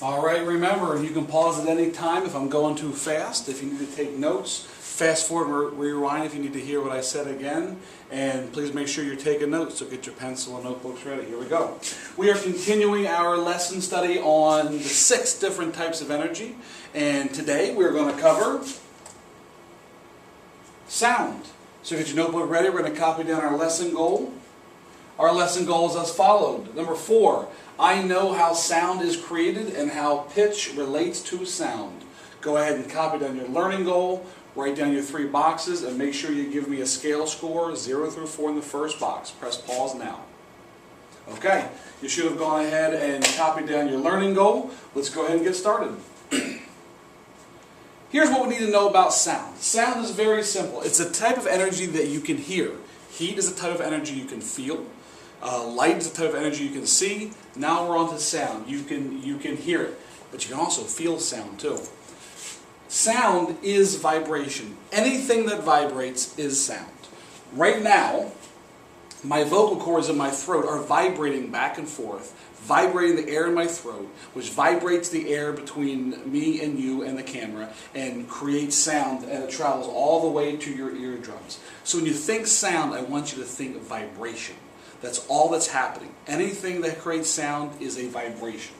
All right, remember, you can pause at any time if I'm going too fast. If you need to take notes, fast forward or rewind if you need to hear what I said again. And please make sure you're taking notes, so get your pencil and notebooks ready. Here we go. We are continuing our lesson study on the 6 different types of energy. And today we're going to cover sound. So get your notebook ready. We're going to copy down our lesson goal. Our lesson goal is as followed. Number 4, I know how sound is created and how pitch relates to sound. Go ahead and copy down your learning goal, write down your 3 boxes, and make sure you give me a scale score, 0 through 4 in the first box. Press pause now. Okay, you should have gone ahead and copied down your learning goal. Let's go ahead and get started. Here's what we need to know about sound. Sound is very simple. It's a type of energy that you can hear. Heat is a type of energy you can feel. Light is a type of energy you can see. Now we're on to sound. You can hear it, but you can also feel sound too. Sound is vibration. Anything that vibrates is sound. Right now, my vocal cords in my throat are vibrating back and forth, vibrating the air in my throat, which vibrates the air between me and you and the camera and creates sound, and it travels all the way to your eardrums. So when you think sound, I want you to think vibration. That's all that's happening. Anything that creates sound is a vibration.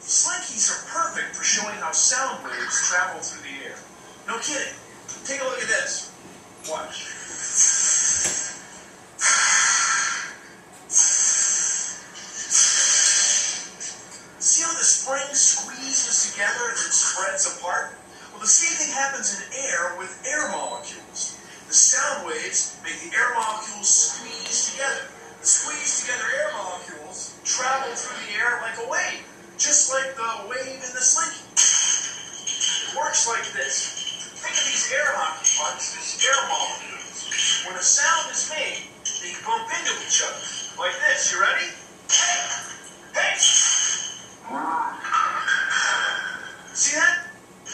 Slinkies are perfect for showing how sound waves travel through the air. No kidding. Take a look at this. Watch. See how the spring squeezes together and then spreads apart? Well, the same thing happens in air with air molecules. The sound waves make the air molecules squeeze together. The squeezed together air molecules travel through the air like a wave, just like the wave in the Slinky. It works like this. Think of these air hockey pucks, these air molecules. When a sound is made, they bump into each other. Like this. You ready? Hey! Hey! See that?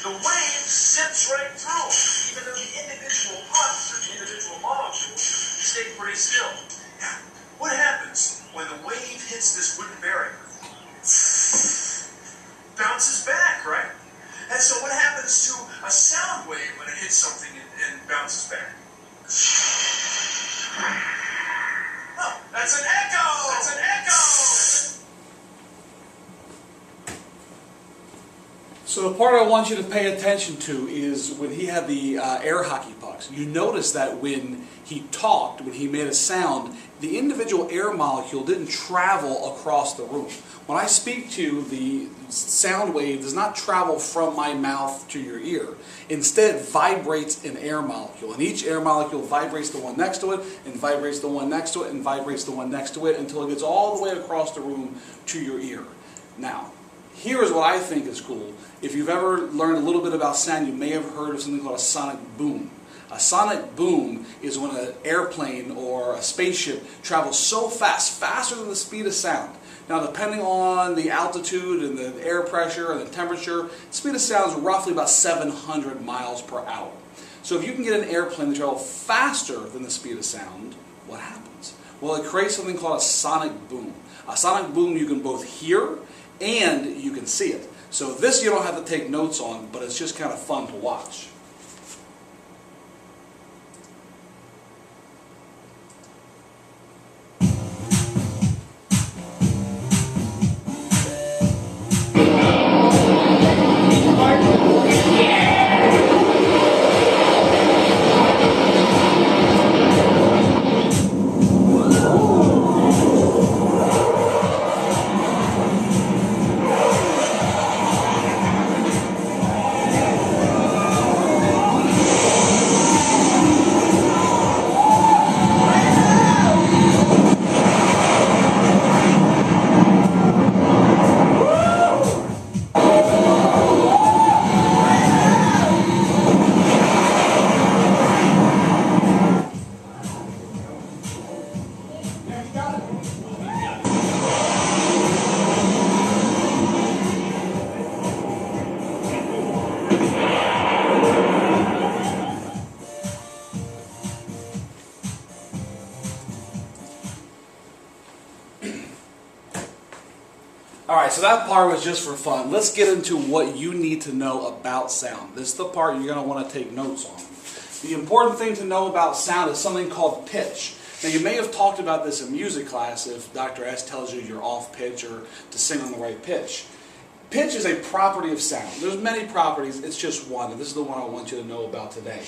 The wave zips right through, even though the individual pucks or the individual molecules stay pretty still. Now, what happens when the wave hits this wooden barrier? Bounces back, right? And so what happens to a sound wave when it hits something and bounces back? Oh, that's an echo! That's an echo! So the part I want you to pay attention to is when he had the air hockey pucks. You notice that when he talked, when he made a sound, the individual air molecule didn't travel across the room. When I speak to you, the sound wave does not travel from my mouth to your ear. Instead, it vibrates an air molecule. And each air molecule vibrates the one next to it, and vibrates the one next to it, and vibrates the one next to it, until it gets all the way across the room to your ear. Now, here's what I think is cool. If you've ever learned a little bit about sound, you may have heard of something called a sonic boom. A sonic boom is when an airplane or a spaceship travels so fast, faster than the speed of sound. Now, depending on the altitude and the air pressure and the temperature, the speed of sound is roughly about 700 miles per hour. So if you can get an airplane to travel faster than the speed of sound, what happens? Well, it creates something called a sonic boom. A sonic boom you can both hear and you can see it. So this you don't have to take notes on, but it's just kind of fun to watch. so that part was just for fun. Let's get into what you need to know about sound. This is the part you're going to want to take notes on. The important thing to know about sound is something called pitch. Now, you may have talked about this in music class if Dr. S tells you you're off pitch or to sing on the right pitch. Pitch is a property of sound. There's many properties, it's just one, and this is the one I want you to know about today.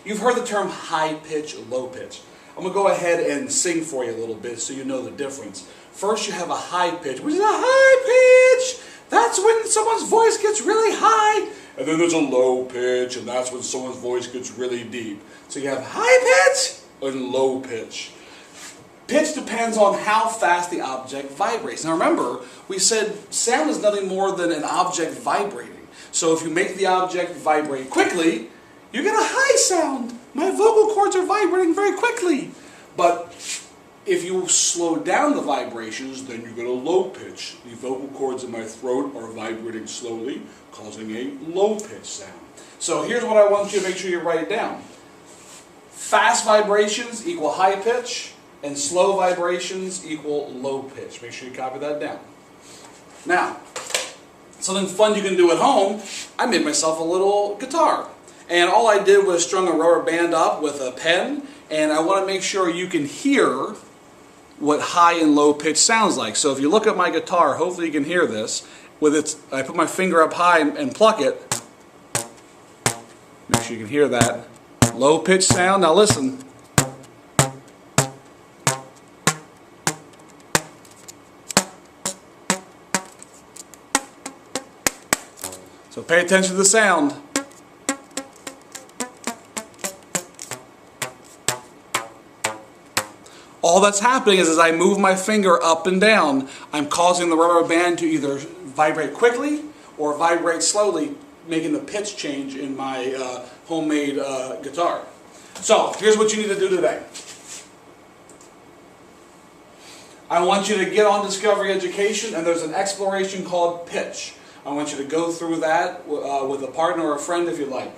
You've heard the term high pitch, low pitch. I'm going to go ahead and sing for you a little bit so you know the difference. First, you have a high pitch, which is a high pitch. That's when someone's voice gets really high. And then there's a low pitch, and that's when someone's voice gets really deep. So you have high pitch and low pitch. Pitch depends on how fast the object vibrates. Now remember, we said sound is nothing more than an object vibrating. So if you make the object vibrate quickly, you get a high sound. My vocal cords are vibrating very quickly. But if you slow down the vibrations, then you get a low pitch. The vocal cords in my throat are vibrating slowly, causing a low pitch sound. So here's what I want you to make sure you write down. Fast vibrations equal high pitch, and slow vibrations equal low pitch. Make sure you copy that down. Now, something fun you can do at home, I made myself a little guitar. And all I did was strung a rubber band up with a pen, and I want to make sure you can hear what high and low pitch sounds like. So if you look at my guitar, hopefully you can hear this. I put my finger up high and pluck it. Make sure you can hear that. Low pitch sound. Now listen. So pay attention to the sound. All that's happening is as I move my finger up and down, I'm causing the rubber band to either vibrate quickly or vibrate slowly, making the pitch change in my homemade guitar. So here's what you need to do today. I want you to get on Discovery Education, and there's an exploration called pitch. I want you to go through that with a partner or a friend if you like.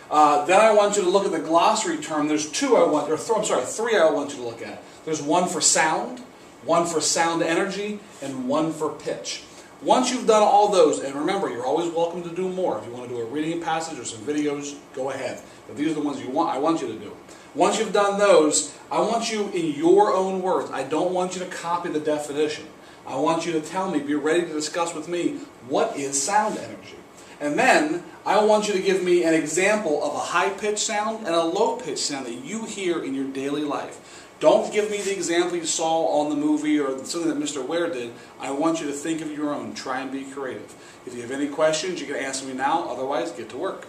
Then I want you to look at the glossary term. There's three I want you to look at. There's one for sound energy, and one for pitch. Once you've done all those, and remember, you're always welcome to do more. If you want to do a reading passage or some videos, go ahead. But these are the ones I want you to do. Once you've done those, I want you in your own words. I don't want you to copy the definition. I want you to tell me, be ready to discuss with me, what is sound energy? And then, I want you to give me an example of a high-pitched sound and a low-pitched sound that you hear in your daily life. Don't give me the example you saw on the movie or something that Mr. Ware did. I want you to think of your own. Try and be creative. If you have any questions, you can ask me now. Otherwise, get to work.